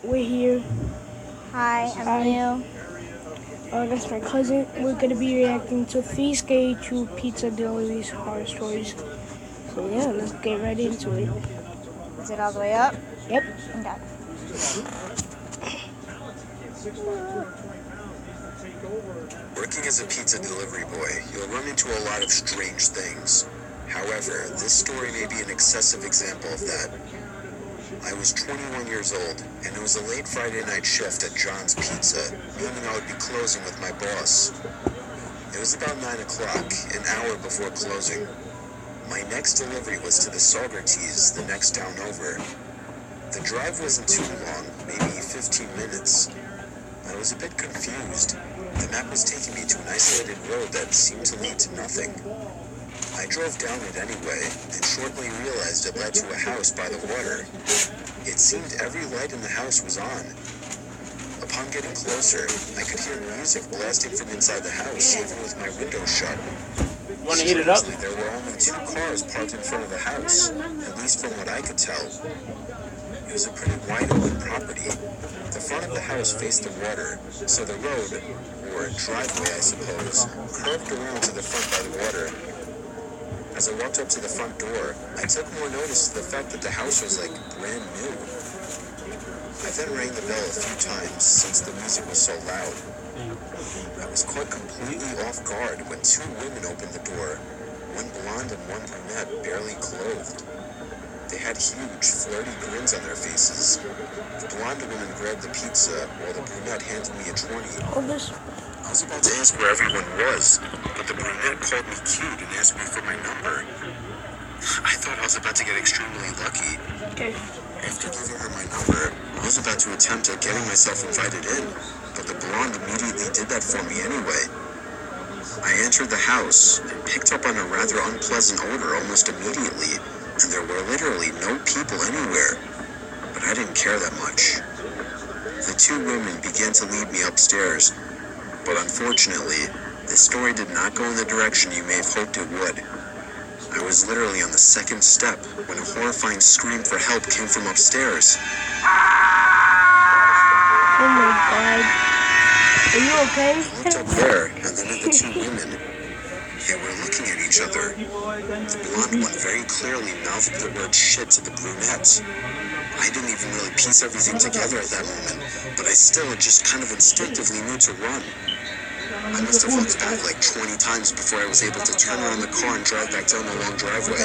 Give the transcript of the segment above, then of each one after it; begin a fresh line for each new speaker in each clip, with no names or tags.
We're here.
Hi, I'm
Hi.
Leo.
That's my cousin. We're gonna be reacting to Feast to Pizza Delivery's horror stories. So yeah, let's get right into it.
Is it all the way up?
Yep.
Okay.
Working as a pizza delivery boy, you'll run into a lot of strange things. However, this story may be an excessive example of that. I was 21 years old, and it was a late Friday night shift at John's Pizza, meaning I would be closing with my boss. It was about 9 o'clock, an hour before closing. My next delivery was to the Saugerties, the next town over. The drive wasn't too long, maybe 15 minutes. I was a bit confused. The map was taking me to an isolated road that seemed to lead to nothing. I drove down it anyway, and shortly realized it led to a house by the water. It seemed every light in the house was on. Upon getting closer, I could hear music blasting from inside the house, even with my window shut.
Want to heat it up?
Strangely, there were only 2 cars parked in front of the house, at least from what I could tell. It was a pretty wide open property. The front of the house faced the water, so the road, or driveway I suppose, curved around to the front by the water. As I walked up to the front door, I took more notice of the fact that the house was like brand new. I then rang the bell a few times since the music was so loud. I was caught completely off guard when 2 women opened the door, one blonde and one brunette, barely clothed. They had huge, flirty grins on their faces. The blonde woman grabbed the pizza, while the brunette handed me a 20.
Hold this.
I was about to ask where everyone was, but the brunette called me cute and asked me for my number. I thought I was about to get extremely lucky.
Okay.
After giving her my number, I was about to attempt at getting myself invited in, but the blonde immediately did that for me anyway. I entered the house and picked up on a rather unpleasant odor almost immediately, and there were literally no people anywhere, but I didn't care that much. The 2 women began to lead me upstairs, but unfortunately, this story did not go in the direction you may have hoped it would. I was literally on the 2nd step when a horrifying scream for help came from upstairs.
Oh my god. Are you okay?
I looked up there, and then at the 2 women. They were looking at each other. The blonde one very clearly mouthed the word shit to the brunette. I didn't even really piece everything together at that moment, but I still just kind of instinctively knew to run. I must have looked back like 20 times before I was able to turn around the car and drive back down the long driveway.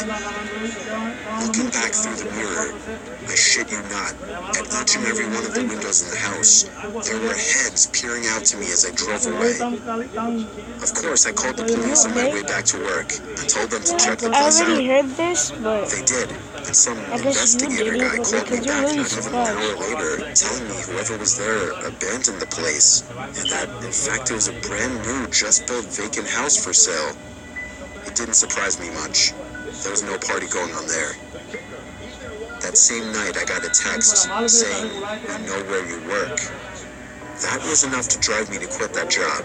Looking back through the mirror, I shit you not, at each and every one of the windows in the house, there were heads peering out to me as I drove away. Of course, I called the police on my way back to work and told them to check the
I
place
already
out.
heard this, but
They did, and some
I guess you
investigator
didn't,
guy
but
called me
because you're
back
really
not even an hour
surprised.
later, telling me whoever was there abandoned the place, and that, in fact, it was a brand new, just-built vacant house for sale. It didn't surprise me much. There was no party going on there. That same night, I got a text saying, "I know where you work." That was enough to drive me to quit that job.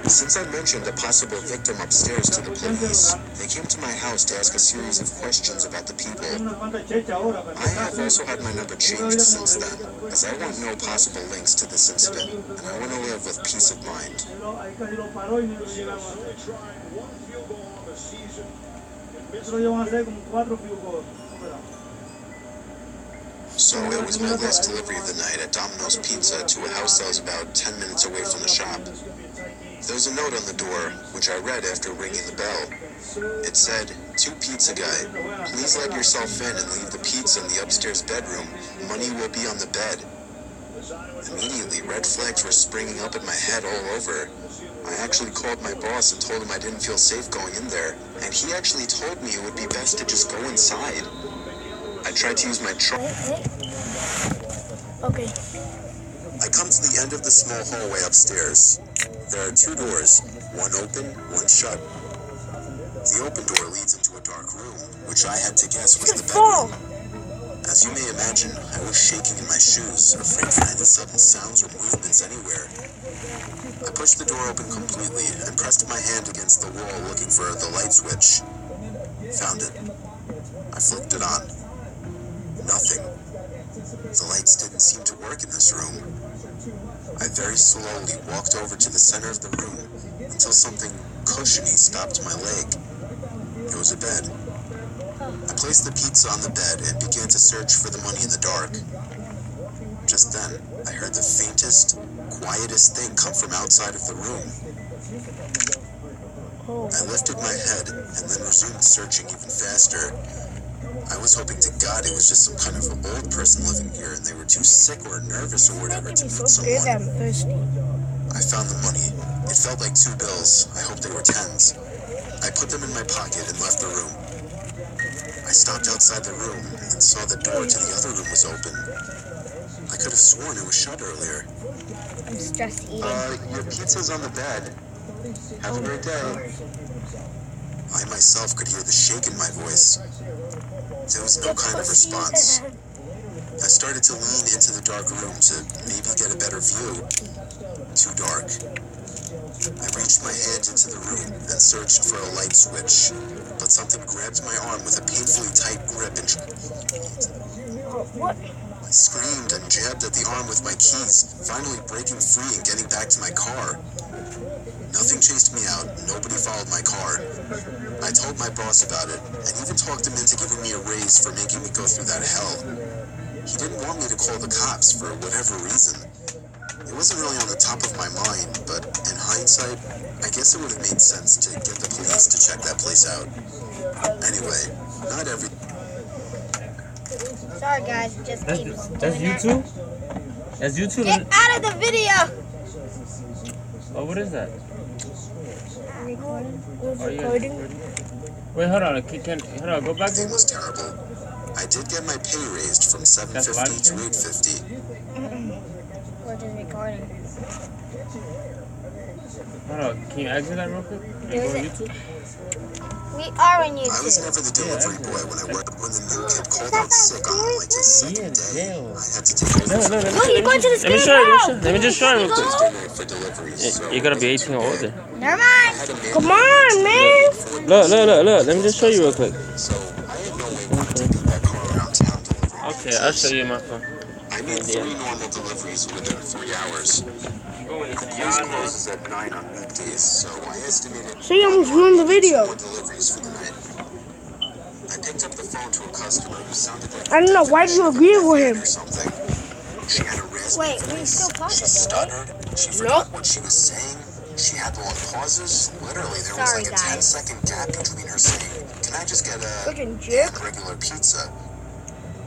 Since I mentioned a possible victim upstairs to the police, they came to my house to ask a series of questions about the people. I have also had my number changed since then, as I want no possible links to this incident, and I want to live with peace of mind. So it was my last delivery of the night at Domino's Pizza to a house that was about 10 minutes away from the shop. There was a note on the door, which I read after ringing the bell. It said, "To Pizza Guy, please let yourself in and leave the pizza in the upstairs bedroom. Money will be on the bed." Immediately, red flags were springing up in my head all over. I actually called my boss and told him I didn't feel safe going in there, and he actually told me it would be best to just go inside. I tried to use my truck.
Okay.
I come to the end of the small hallway upstairs. There are 2 doors, one open, one shut. The open door leads into a dark room, which I had to guess was the bedroom. As you may imagine, I was shaking in my shoes, afraid for any sudden sounds or movements anywhere. I pushed the door open completely and pressed my hand against the wall looking for the light switch. Found it. I flicked it on. Nothing. The lights didn't seem to work in this room. I very slowly walked over to the center of the room until something cushiony stopped my leg. It was a bed. I placed the pizza on the bed and began to search for the money in the dark. Just then, I heard the faintest, quietest thing come from outside of the room. I lifted my head and then resumed searching even faster. I was hoping to God it was just some kind of old person living here and they were too sick or nervous or whatever to meet someone.
I'm thirsty.
I found the money. It felt like 2 bills. I hoped they were 10s. I put them in my pocket and left the room. I stopped outside the room and saw the door to the other room was open. I could have sworn it was shut earlier.
I'm just eating.
Your pizza's on the bed. Have a great day. I myself could hear the shake in my voice. There was no kind of response. I started to lean into the dark room to maybe get a better view. Too dark. I reached my hand into the room and searched for a light switch, but something grabbed my arm with a painfully tight grip and
What?
I screamed and jabbed at the arm with my keys, finally breaking free and getting back to my car. Nothing chased me out, nobody followed my car. I told my boss about it, and even talked him into giving me a raise for making me go through that hell. He didn't want me to call the cops for whatever reason. It wasn't really on the top of my mind, but in hindsight, I guess it would have made sense to get the police to check that place out. Anyway, not every...
Sorry, guys. Just keep
That's you too? That's you too?
Get out of the video!
Oh, what is that?
Recording.
Wait, hold on. Hold on. Go back
Everything
there.
was terrible. I did get my pay raised from $7.50 to $8.50.
We're just recording.
Hold on. Can you exit that real quick? And go on YouTube?
We are on
I was
YouTube.
never the delivery boy when I worked when the new kid called out sick on like his second day. I had to take over
No.
Look, you're going to the
Let me show you. Let me just show you real quick.
Thursday night for deliveries. So
You gotta be 18 or older.
Never mind.
I had a man
Come on, man.
Look. Let me just show you real quick.
So I had no way of taking that car around town delivering.
Okay, I'll show you my phone.
I made 3 normal deliveries within 3 hours. The place closes at 9 on weekdays, so I estimated
So you almost ruined the video.
4 deliveries for the night. I picked up the phone to a customer who sounded like
I don't know, why did you agree with him?
or something. She had a raspy
Wait, we
voice.
still talking,
She
right?
stuttered. She forgot what she was saying. She had long pauses. Literally, there was
Sorry,
like a
guys.
10-second gap between her saying, "Can I just get a
Fucking jip.
regular pizza?"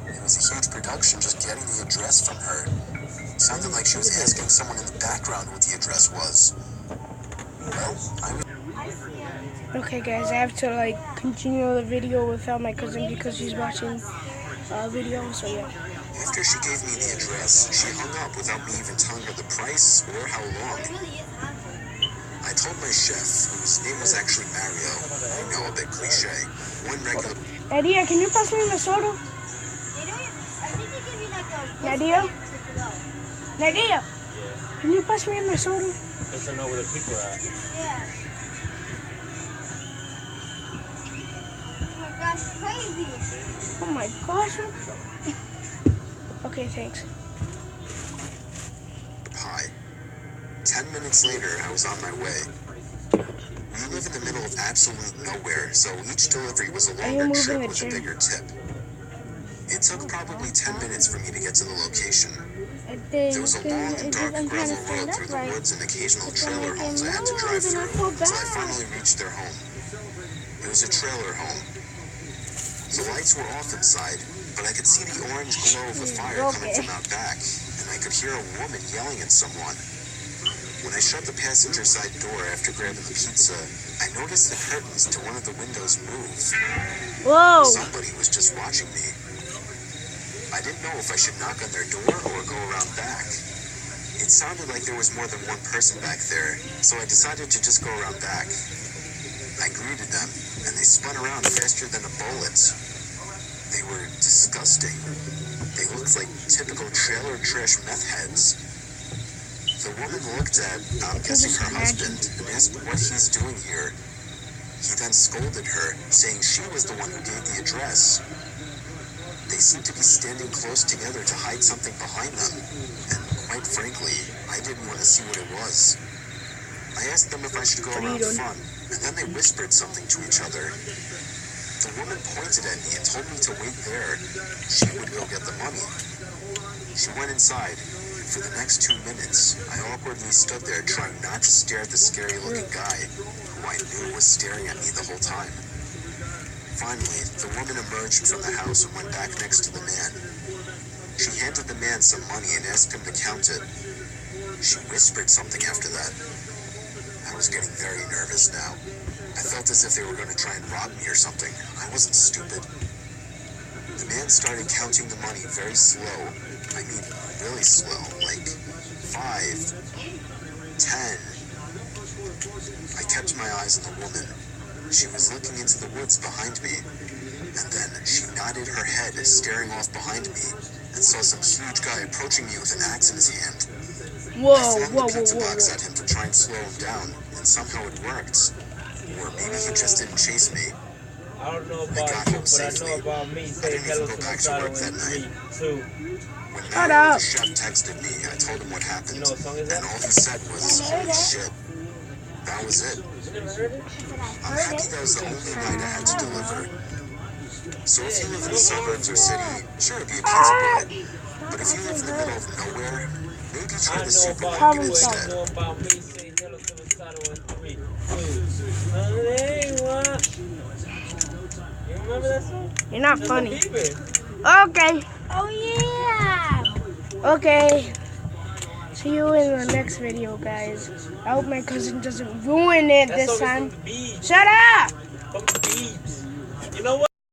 It was a huge production just getting the address from her. It sounded like she was asking someone in the background what the address was. Well, I was
Okay, guys, I have to like continue the video without my cousin because she's watching video. So yeah.
After she gave me the address, she hung up without me even telling her the price or how long. I told my chef, whose name was actually Mario, I know, a bit cliche, one regular
Nadia, can you pass me my soda? Nadia? Nadia? Can you pass me my soda?
Just to know where the people are at.
Oh my gosh. Okay, thanks.
pie. 10 minutes later, I was on my way. We live in the middle of absolute nowhere, so each delivery was a longer trip with a bigger tip. It took probably 10 minutes for me to get to the location. There was a long and dark gravel road through the woods and occasional trailer homes I had to drive through until I finally reached their home. It was a trailer home. The lights were off inside, but I could see the orange glow of a fire coming from out back, and I could hear a woman yelling at someone. When I shut the passenger side door after grabbing the pizza, I noticed the curtains to one of the windows moved.
Whoa.
Somebody was just watching me. I didn't know if I should knock on their door or go around back. It sounded like there was more than one person back there, so I decided to just go around back. I greeted them, and they spun around faster than a bullet. They were disgusting. They looked like typical trailer trash meth heads. The woman looked at, I'm guessing her husband, and asked what he's doing here. He then scolded her, saying she was the one who gave the address. They seemed to be standing close together to hide something behind them, and quite frankly, I didn't want to see what it was. I asked them if I should go around front, and then they whispered something to each other. The woman pointed at me and told me to wait there. She would go get the money. She went inside. For the next 2 minutes, I awkwardly stood there trying not to stare at the scary-looking guy, who I knew was staring at me the whole time. Finally, the woman emerged from the house and went back next to the man. She handed the man some money and asked him to count it. She whispered something after that. I was getting very nervous now. I felt as if they were going to try and rob me or something. I wasn't stupid. The man started counting the money very slow. I mean, really slow, like 5, 10. I kept my eyes on the woman. She was looking into the woods behind me, and then she nodded her head, staring off behind me, and saw some huge guy approaching me with an axe in his hand. I flung the pizza box at him to try and slow him down, and somehow it worked. Or maybe he just didn't chase me.
I don't know
I
about
got
you,
home
but I
safely.
know about me.
I
Say
didn't
hello
even go
to
back to
Masato
work that
in
night.
3, 2.
When
Shut
Mario,
up.
the chef, texted me, I told him what happened,
You know what song is that?
and all he said was, "Holy shit." That was it.
You never heard it?
I'm happy that was the only night I had to deliver. So if you live in the suburbs or city, sure, be a pizza boy. But if you live in the middle of nowhere, maybe try
I
the
know about
supermarket
you,
instead.
know about me. Say hello to Masato in 3, 2. Hey, what? You remember that song?
You're not
Justin
funny.
Bieber.
Okay.
Oh yeah.
Okay. See you in the next video, guys. I hope my cousin doesn't ruin it
That
this
song is
time.
from the Beach.
Shut up!
From the Beach. You know what?